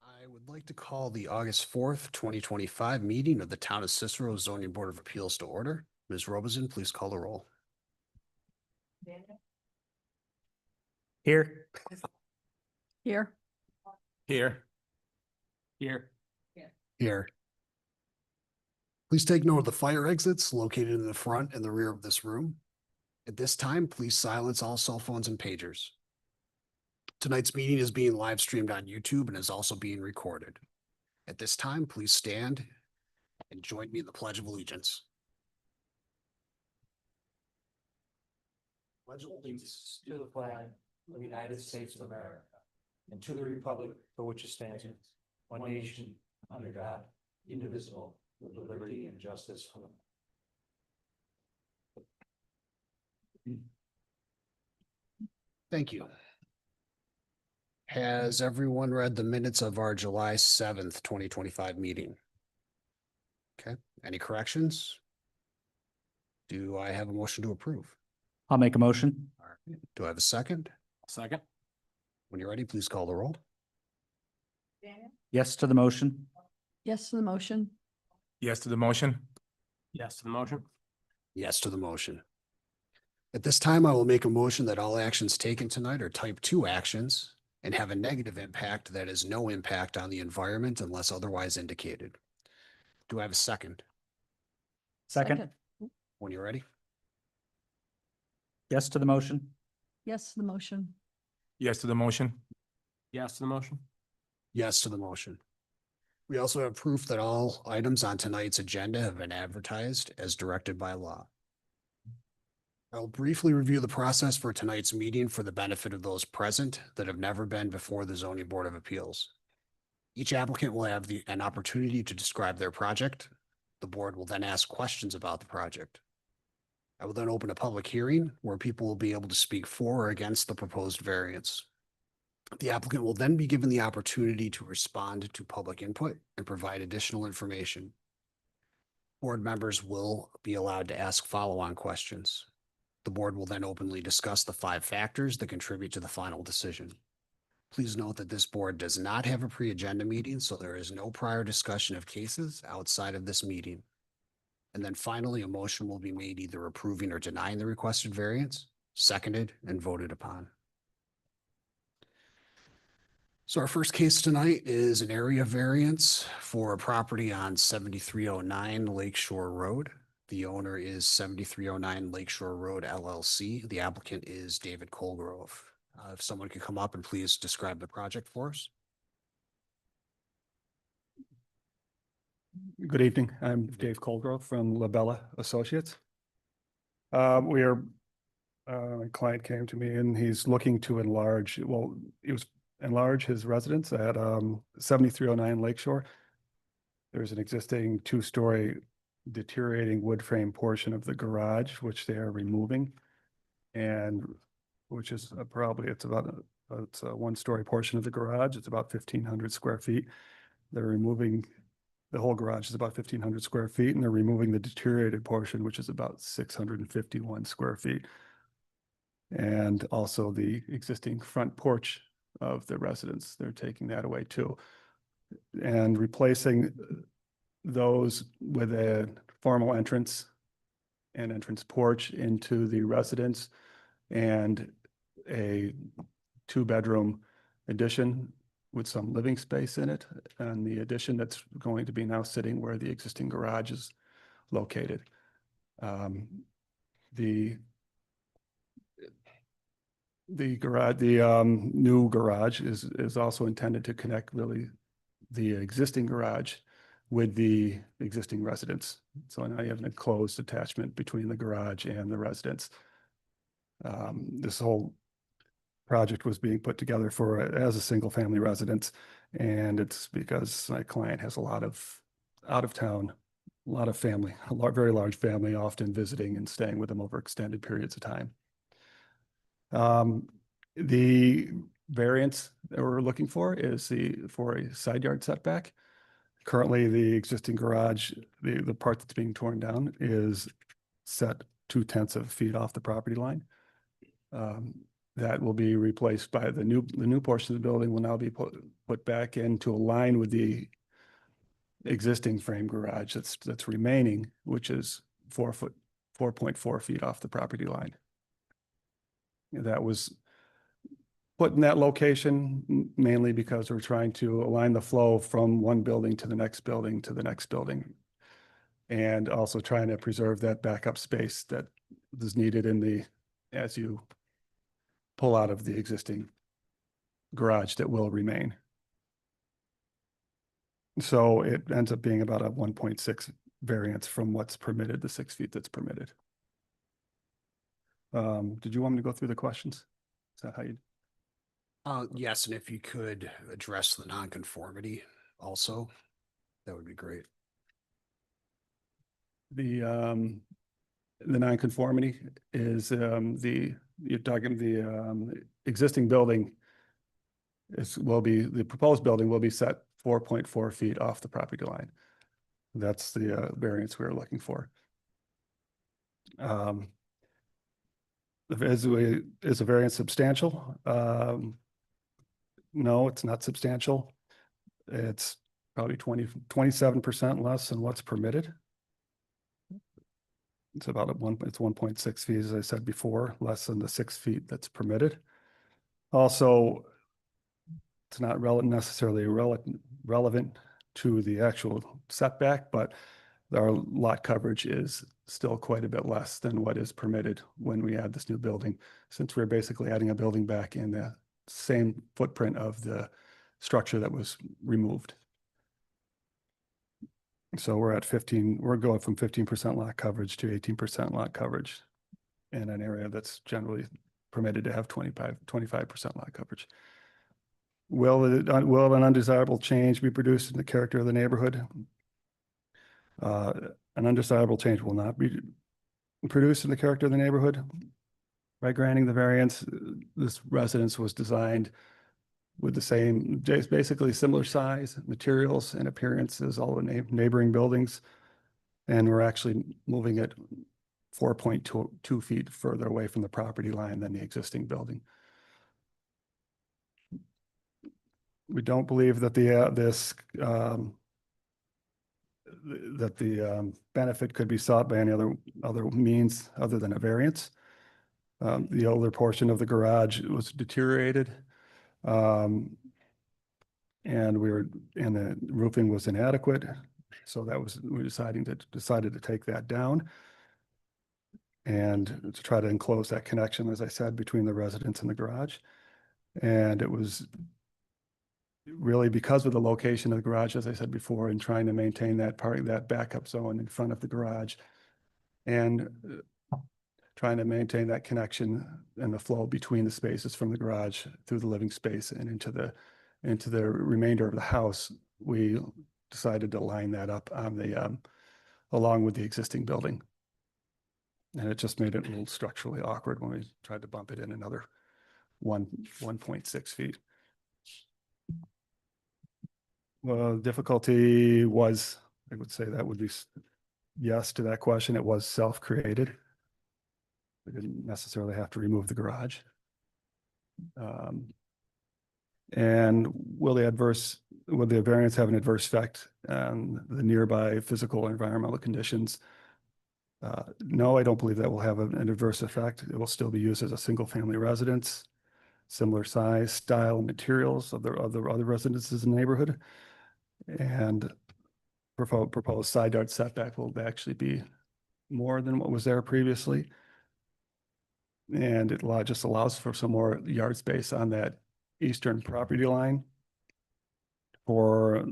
I would like to call the August 4th, 2025 meeting of the Town of Cicero Zoning Board of Appeals to order. Ms. Robeson, please call the roll. Here. Here. Here. Here. Here. Please take note of the fire exits located in the front and the rear of this room. At this time, please silence all cell phones and pagers. Tonight's meeting is being live streamed on YouTube and is also being recorded. At this time, please stand and join me in the Pledge of Allegiance. Pledge allegiance to the flag of the United States of America and to the republic for which it stands, one nation, under God, indivisible, with liberty and justice for all. Thank you. Has everyone read the minutes of our July 7th, 2025 meeting? Okay, any corrections? Do I have a motion to approve? I'll make a motion. All right. Do I have a second? Second. When you're ready, please call the roll. Yes to the motion. Yes to the motion. Yes to the motion. Yes to the motion. Yes to the motion. At this time, I will make a motion that all actions taken tonight are type 2 actions and have a negative impact that is no impact on the environment unless otherwise indicated. Do I have a second? Second. When you're ready. Yes to the motion. Yes to the motion. Yes to the motion. Yes to the motion. Yes to the motion. We also have proof that all items on tonight's agenda have been advertised as directed by law. I'll briefly review the process for tonight's meeting for the benefit of those present that have never been before the Zoning Board of Appeals. Each applicant will have an opportunity to describe their project. The board will then ask questions about the project. I will then open a public hearing where people will be able to speak for or against the proposed variance. The applicant will then be given the opportunity to respond to public input and provide additional information. Board members will be allowed to ask follow-on questions. The board will then openly discuss the 5 factors that contribute to the final decision. Please note that this board does not have a pre-agenda meeting, so there is no prior discussion of cases outside of this meeting. And then finally, a motion will be made either approving or denying the requested variance, seconded and voted upon. So our first case tonight is an area variance for a property on 7309 Lakeshore Road. The owner is 7309 Lakeshore Road LLC. The applicant is David Colgrove. If someone could come up and please describe the project for us. Good evening. I'm Dave Colgrove from Labella Associates. My client came to me and he's looking to enlarge his residence at 7309 Lakeshore. There's an existing 2-story deteriorating wood frame portion of the garage, which they are removing, and which is it's a 1-story portion of the garage. It's about 1,500 square feet. They're removing the whole garage is about 1,500 square feet, and they're removing the deteriorated portion, which is about 651 square feet. And also the existing front porch of the residence, they're taking that away too. And replacing those with a formal entrance and entrance porch into the residence and a 2-bedroom addition with some living space in it, and the addition that's going to be now sitting where the existing garage is located. The new garage is also intended to connect really the existing garage with the existing residence. So now you have an enclosed attachment between the garage and the residence. This whole project was being put together as a single family residence, and it's because my client has a lot of out of town, a lot of family, very large family, often visiting and staying with them over extended periods of time. The variance that we're looking for is for a side yard setback. Currently, the existing garage, the part that's being torn down, is set 0.2 feet off the property line. that will be replaced by the new portion of the building will now be put back in to align with the existing frame garage that's remaining, which is 4.4 feet off the property line. That was put in that location mainly because we're trying to align the flow from one building to the next building to the next building. And also trying to preserve that backup space that is needed as you pull out of the existing garage that will remain. So it ends up being about a 1.6 variance from what's permitted, the 6 feet that's permitted. Did you want me to go through the questions? Is that how you? Yes, and if you could address the nonconformity also, that would be great. The nonconformity is you're talking the existing building the proposed building will be set 4.4 feet off the property line. That's the variance we're looking for. Is a variance substantial? No, it's not substantial. It's probably 27% less than what's permitted. It's about it's 1.6 feet, as I said before, less than the 6 feet that's permitted. Also, it's not necessarily relevant to the actual setback, but our lot coverage is still quite a bit less than what is permitted when we add this new building, since we're basically adding a building back in the same footprint of the structure that was removed. So we're at 15, we're going from 15% lot coverage to 18% lot coverage in an area that's generally permitted to have 25% lot coverage. Will an undesirable change be produced in the character of the neighborhood? An undesirable change will not be produced in the character of the neighborhood. By granting the variance, this residence was designed with the same, basically similar size, materials, and appearance as all the neighboring buildings. And we're actually moving it 4.2 feet further away from the property line than the existing building. We don't believe that the benefit could be sought by any other means other than a variance. The older portion of the garage was deteriorated, and the roofing was inadequate, so we decided to take that down and to try to enclose that connection, as I said, between the residence and the garage. And it was really because of the location of the garage, as I said before, and trying to maintain that backup zone in front of the garage, and trying to maintain that connection and the flow between the spaces from the garage through the living space and into the remainder of the house. We decided to line that up on the along with the existing building, and it just made it a little structurally awkward when we tried to bump it in another 1.6 feet. Well, difficulty was, I would say that would be yes to that question. It was self-created. We didn't necessarily have to remove the garage. And will the variance have an adverse effect on the nearby physical or environmental conditions? No, I don't believe that will have an adverse effect. It will still be used as a single-family residence, similar size, style, and materials of the other residences in the neighborhood. And proposed side yard setback will actually be more than what was there previously. And it just allows for some more yard space on that eastern property line for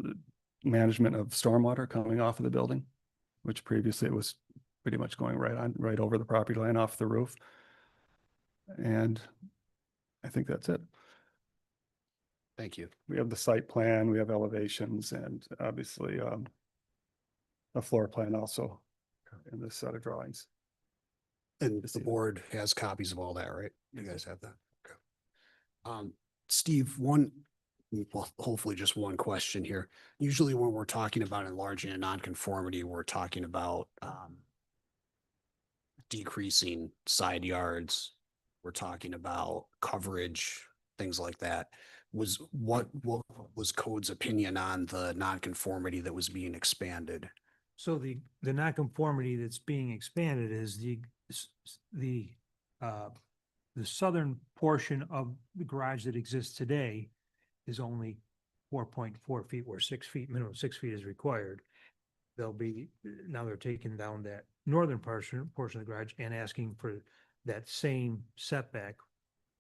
management of stormwater coming off of the building, which previously it was pretty much going right over the property line off the roof. And I think that's it. Thank you. We have the site plan, we have elevations, and obviously a floor plan also in this set of drawings. And the board has copies of all that, right? You guys have that? Okay. Steve, well, hopefully just one question here. Usually when we're talking about enlarging a nonconformity, we're talking about decreasing side yards, we're talking about coverage, things like that. What was code's opinion on the nonconformity that was being expanded? So the nonconformity that's being expanded is the southern portion of the garage that exists today is only 4.4 feet, where 6 feet, minimum 6 feet is required. Now they're taking down that northern portion of the garage and asking for that same setback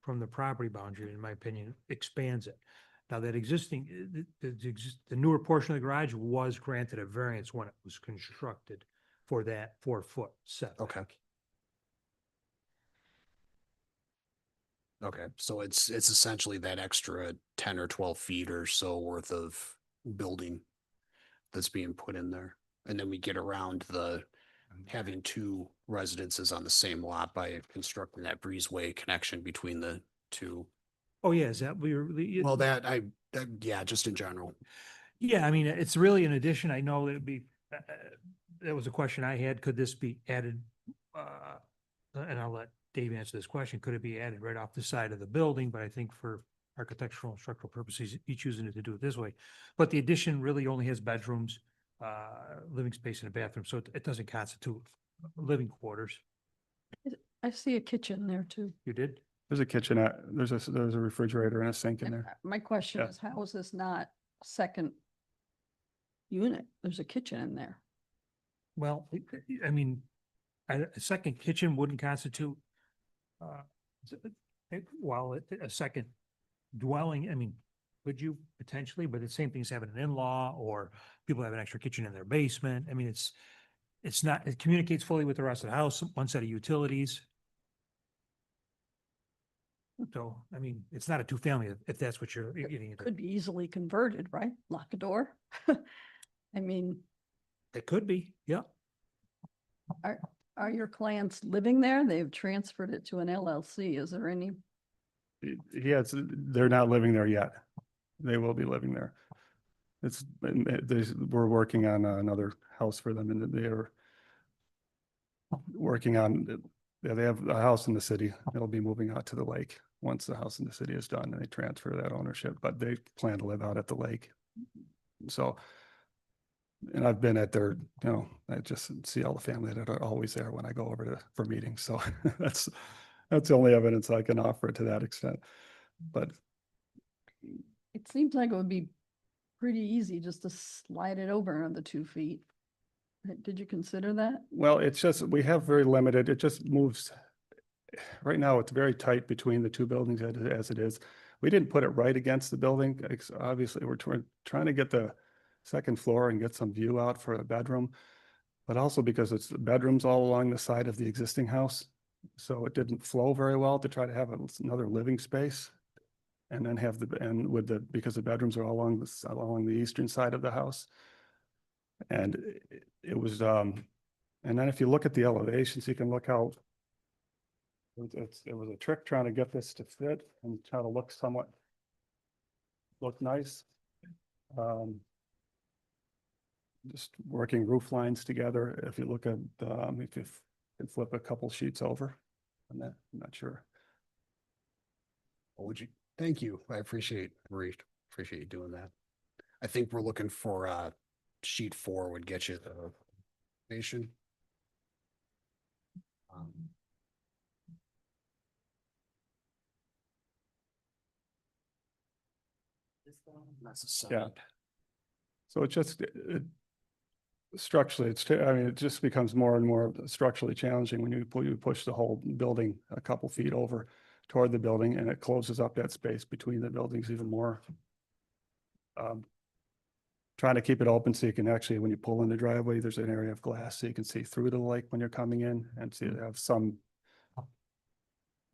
from the property boundary, in my opinion, expands it. Now that existing, the newer portion of the garage was granted a variance when it was constructed for that 4-foot setback. Okay. Okay, so it's essentially that extra 10 or 12 feet or so worth of building that's being put in there. And then we get around the having two residences on the same lot by constructing that breezeway connection between the two. Oh, yeah, is that, Well, yeah, just in general. yeah, I mean, it's really an addition. I know that'd be, that was a question I had. Could this be added? And I'll let Dave answer this question. Could it be added right off the side of the building? But I think for architectural and structural purposes, he's choosing to do it this way. But the addition really only has bedrooms, living space and a bathroom, so it doesn't constitute living quarters. I see a kitchen there too. You did? There's a kitchenette, there's a refrigerator and a sink in And there. my question Yeah. is, how is this not a second unit? There's a kitchen in there. Well, I mean, a second kitchen wouldn't constitute, while a second dwelling, I mean, could you potentially, but the same thing as having an in-law or people have an extra kitchen in their basement. I mean, it's not, it communicates fully with the rest of the house, one set of utilities. So, I mean, it's not a two-family if that's what you're getting into. Could be easily converted, right? Lock a door. I mean, It could be, yeah. are your clients living there? They've transferred it to an LLC. Is there any? Yeah, they're not living there yet. They will be living there. We're working on another house for them, and they're working on, they have a house in the city. They'll be moving out to the lake once the house in the city is done and they transfer that ownership, but they plan to live out at the lake. So, and I've been at their, I just see all the family that are always there when I go over for meetings. So that's the only evidence I can offer to that extent. But It seems like it would be pretty easy just to slide it over on the 2 feet. Did you consider that? well, it's just, we have very limited, it just moves. Right now, it's very tight between the two buildings as it is. We didn't put it right against the building. Obviously, we're trying to get the second floor and get some view out for a bedroom, but also because it's the bedrooms all along the side of the existing house. So it didn't flow very well to try to have another living space. And then because the bedrooms are all along the eastern side of the house. And it was, and then if you look at the elevations, you can look how it was a trick trying to get this to fit and try to look nice. Just working roof lines together. If you look at, if you can flip a couple sheets over, I'm not sure. What would you, thank you. I appreciate you doing that. I think we're looking for sheet 4 would get you the nation. That's a Yeah. side. So it just, structurally, I mean, it just becomes more and more structurally challenging when you push the whole building a couple feet over toward the building, and it closes up that space between the buildings even more. Trying to keep it open so you can actually, when you pull in the driveway, there's an area of glass so you can see through the lake when you're coming in, and so you have somewhat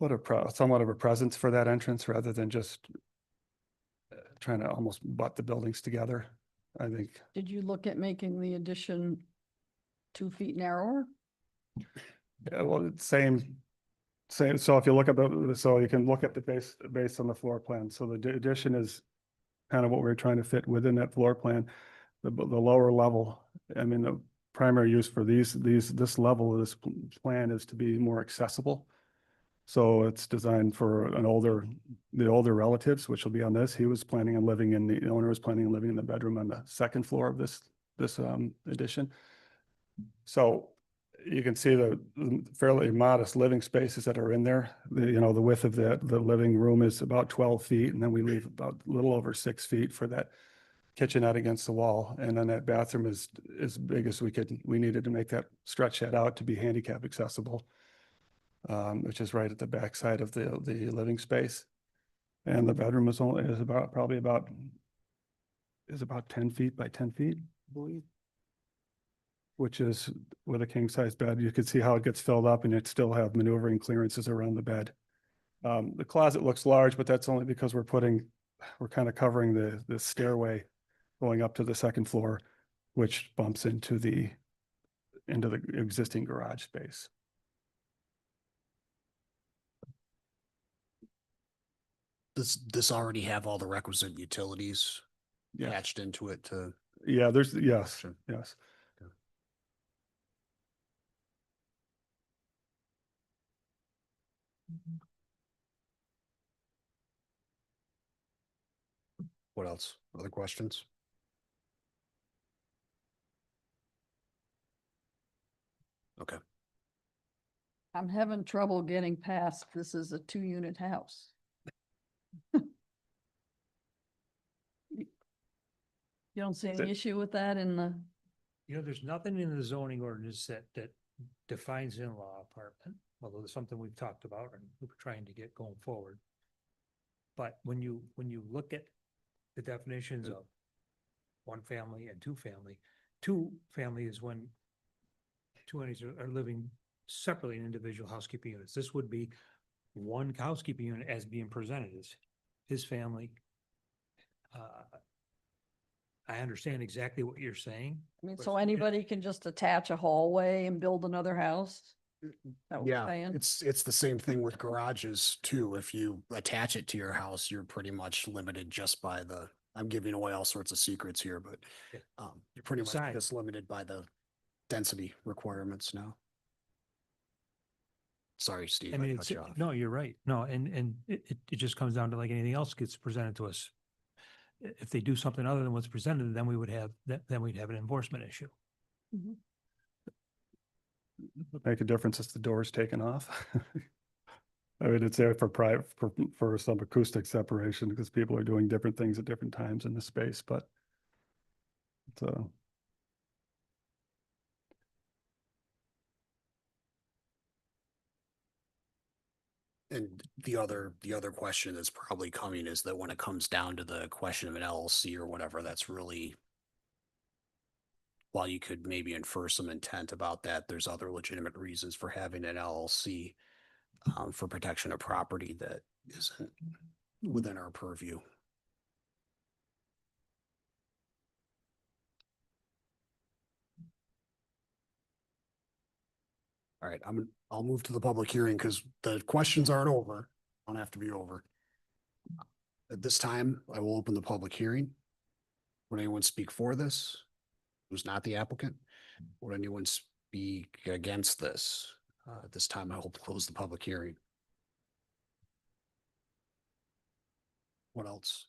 of a presence for that entrance rather than just trying to almost butt the buildings together, I think. Did you look at making the addition 2 feet narrower? Yeah, well, it's same. So if you look at so you can look at the base on the floor plan. So the addition is kind of what we're trying to fit within that floor plan. The lower level, I mean, the primary use for this level of this plan is to be more accessible. So it's designed for the older relatives, which will be on this. He was planning on living in, the owner was planning on living in the bedroom on the second floor of this addition. So you can see the fairly modest living spaces that are in there. The width of the living room is about 12 feet, and then we leave about a little over 6 feet for that kitchenette against the wall. And then that bathroom is as big as we needed to make that, stretch that out to be handicap accessible, which is right at the back side of the living space. And the bedroom is about 10 feet by 10 feet, I believe, which is with a king size bed. You can see how it gets filled up, and it still have maneuvering clearances around the bed. The closet looks large, but that's only because we're kind of covering the stairway going up to the second floor, which bumps into the existing garage space. Does this already have all the requisite utilities Yes. patched into it to? Yeah, yes. Sure. Yes. What else? Other questions? Okay. I'm having trouble getting past, this is a 2-unit house. You don't see any issue with that in the, There's nothing in the zoning ordinance that defines in-law apartment, although there's something we've talked about and we're trying to get going forward. But when you look at the definitions of one family and two family is when two entities are living separately in individual housekeeping units. This would be one housekeeping unit as being presented as his family. I understand exactly what you're saying. I mean, but so anybody can just attach a hallway and build another house? That what you're Yeah, saying? it's the same thing with garages too. If you attach it to your house, you're pretty much limited just by I'm giving away all sorts of secrets here, but Yeah. you're pretty much Size. just limited by the density requirements now. Sorry, Steve, I I mean, cut you off. no, you're right. No, and it just comes down to like anything else gets presented to us. If they do something other than what's presented, then we would have, then we'd have an enforcement issue. Mhm. Make a difference if the door is taken off. I mean, it's there for private, for some acoustic separation, because people are doing different things at different times in the space, but so. And the other question that's probably coming is that when it comes down to the question of an LLC or whatever, that's really, while you could maybe infer some intent about that, there's other legitimate reasons for having an LLC for protection of property that isn't within our purview. All right, I'll move to the public hearing because the questions aren't over. Don't have to be over. At this time, I will open the public hearing. Would anyone speak for this? Who's not the applicant? Would anyone speak against this? At this time, I will close the public hearing. What else?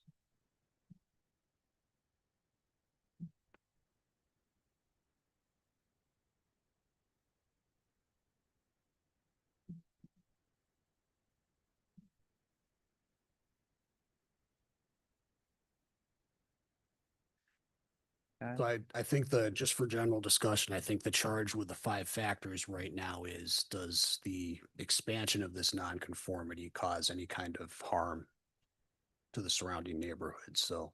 So I think just for general discussion, I think the charge with the 5 factors right now is, does the expansion of this nonconformity cause any kind of harm to the surrounding neighborhood? So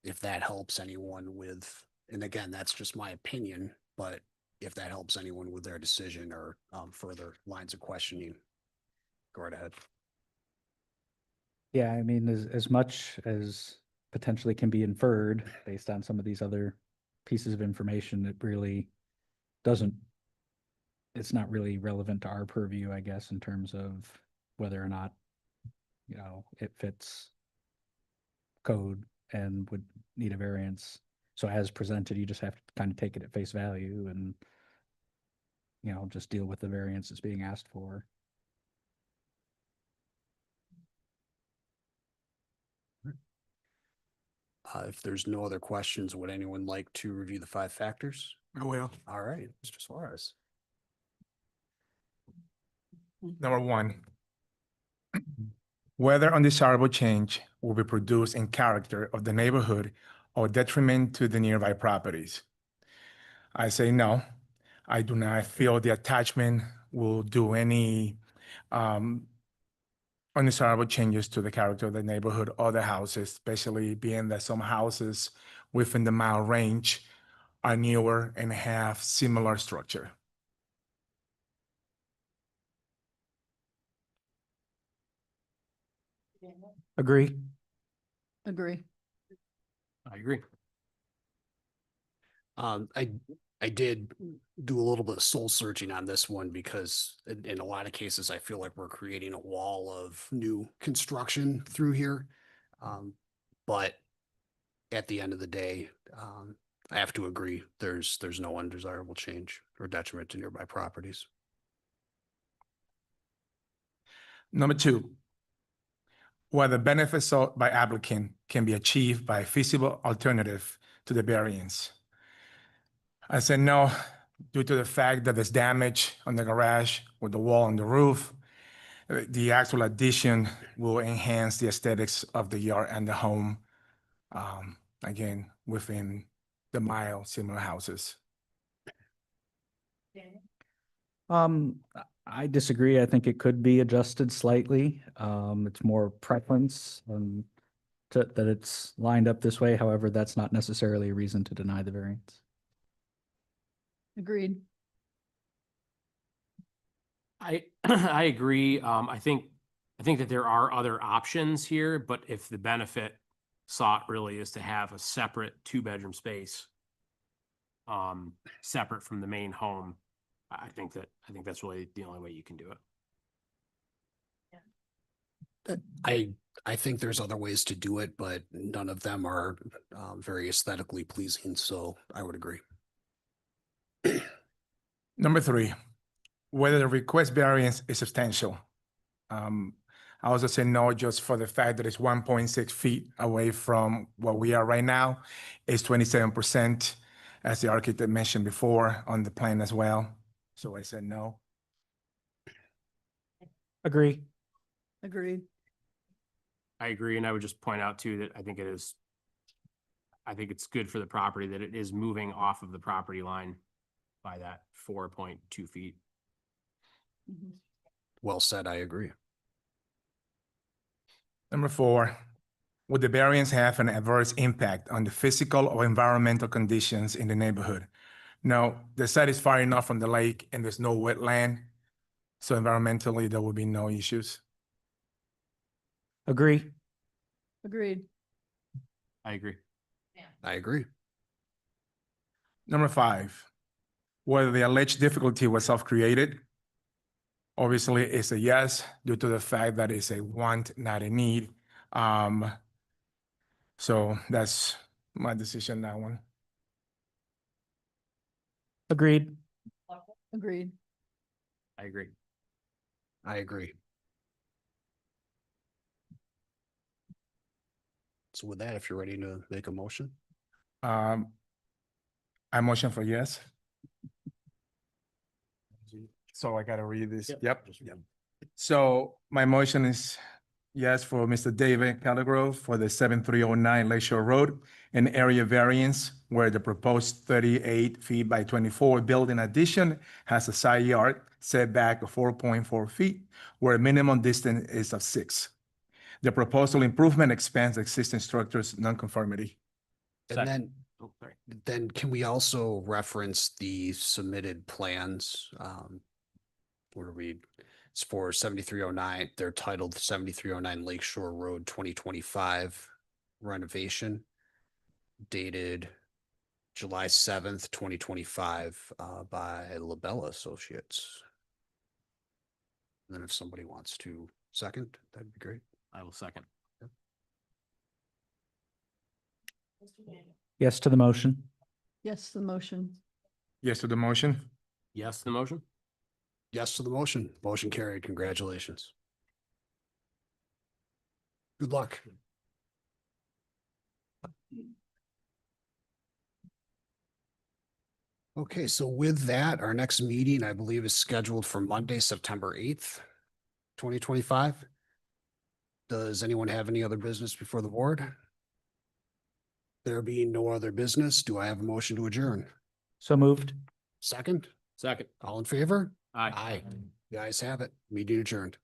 if that helps anyone with, and again, that's just my opinion, but if that helps anyone with their decision or further lines of questioning, go right ahead. Yeah, I mean, as much as potentially can be inferred based on some of these other pieces of information, it really doesn't, it's not really relevant to our purview, I guess, in terms of whether or not, it fits code and would need a variance. So as presented, you just have to kind of take it at face value and, just deal with the variance that's being asked for. If there's no other questions, would anyone like to review the 5 factors? I will. All right, Mr. Suarez. Number 1. Whether undesirable change will be produced in character of the neighborhood or detriment to the nearby properties. I say no. I do not feel the attachment will do any undesirable changes to the character of the neighborhood or the houses, especially being that some houses within the mile range are newer and have similar structure. Agree. Agree. I agree. I did do a little bit of soul searching on this one because in a lot of cases, I feel like we're creating a wall of new construction through here. But at the end of the day, I have to agree, there's no undesirable change or detriment to nearby properties. Number 2, whether benefits sought by applicant can be achieved by a feasible alternative to the variance. I said no, due to the fact that there's damage on the garage with the wall and the roof. The actual addition will enhance the aesthetics of the yard and the home. Again, within the mile, similar houses. I disagree. I think it could be adjusted slightly. It's more preference that it's lined up this way. However, that's not necessarily a reason to deny the variance. Agreed. I agree. I think that there are other options here, but if the benefit sought really is to have a separate 2-bedroom space, separate from the main home, I think that's really the only way you can do it. I think there's other ways to do it, but none of them are very aesthetically pleasing, so I would agree. Number 3, whether the request variance is substantial. I also say no, just for the fact that it's 1.6 feet away from what we are right now. It's 27%, as the architect mentioned before on the plan as well. So I said no. Agree. Agreed. I agree, and I would just point out too that I think it's good for the property that it is moving off of the property line by that 4.2 feet. Mhm. Well said, I agree. Number 4, would the variance have an adverse impact on the physical or environmental conditions in the neighborhood? No, the site is far enough from the lake and there's no wetland. So environmentally, there will be no issues. Agree. Agreed. I agree. I agree. Number 5, whether the alleged difficulty was self-created. Obviously, it's a yes, due to the fact that it's a want, not a need. So that's my decision, that one. Agreed. Agreed. I agree. I agree. So with that, if you're ready to make a motion. I motion for yes. So I gotta read this. Yep. So my motion is yes for Mr. David Caligrove for the 7309 Lakeshore Road, an area variance where the proposed 38 feet by 24 building addition has a side yard setback of 4.4 feet, where minimum distance is of 6. The proposal improvement expands existing structures nonconformity. And then, Oh, sorry. then can we also reference the submitted plans? Where we, it's for 7309, they're titled 7309 Lakeshore Road 2025 renovation, dated July 7th, 2025, by Labella Associates. And then if somebody wants to second, that'd be great. I will second. Yes to the motion. Yes, the motion. Yes to the motion. Yes, to the motion? Yes to the motion. Motion carried. Congratulations. Good luck. Okay, so with that, our next meeting, I believe, is scheduled for Monday, September 8th, 2025. Does anyone have any other business before the board? There being no other business, do I have a motion to adjourn? So moved. Second, Second. all in favor? Aye. Aye. The ayes have it. Meeting adjourned.